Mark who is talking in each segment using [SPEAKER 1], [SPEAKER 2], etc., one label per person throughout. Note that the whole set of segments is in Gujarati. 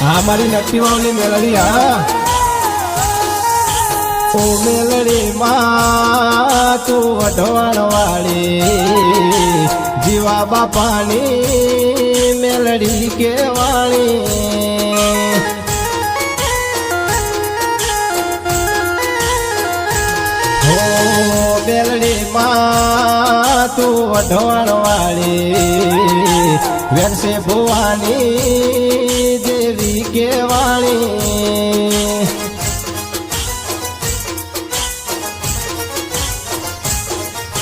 [SPEAKER 1] હા મારી નક્કી વાવની મેલડી હા ઓ મેલડી માં તું વઢવાણ વાળી જીવા બાપાની મેલડી કેવાળી હો મેલડી માં તું વઢવાણ વાળી વેરસે ભુવાની દેવી કેવાળી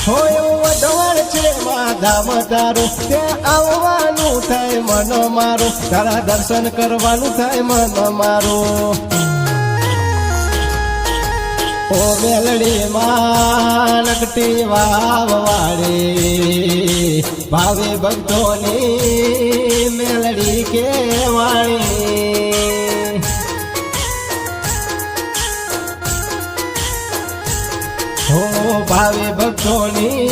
[SPEAKER 1] હોય વઢવાણ છે ધામ તારું ત્યાં આવવાનું થાય મન મારું તારા દર્શન કરવાનું થાય મન મારું ઓ મેલડી માં નકટી વાવ વાળી ભાવે ભક્તોની મેલડી કેવાળી હો ભાવે ભક્તોની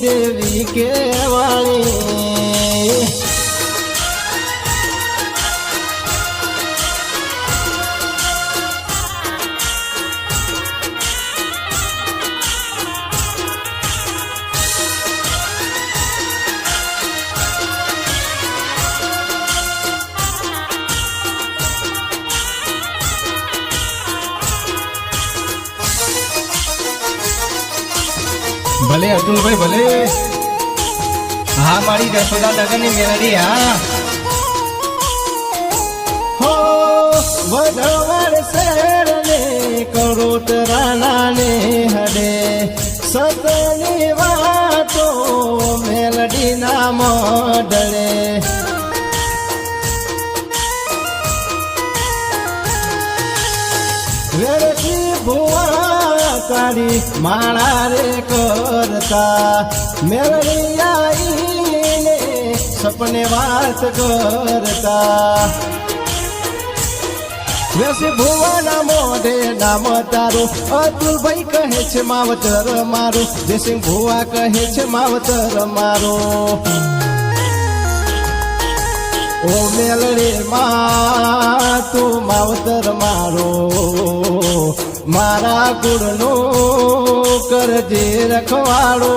[SPEAKER 1] દેવી કેવાળી ભલે અર્જુનભાઈ ભલે હા મારી જશોદા નગરની મેલડી હા હો વઢવાણ શહેર ને કરોતરાના ને હડે સતની વાતો મેલડી ના મોઢળે વેરથી ભુવા તારી માળા રે કરતા મેલડી આઈને સપને વાત કરતા વેસે ભુવાના મોઢે નામ તારું અતુલભાઈ કહે છે માવતર મારું જયસિંહ ભુવા કહે છે માવતર મારું ઓ મેલડી માં તું માવતર મારો મારા ગુણનું કરજે રખવાડો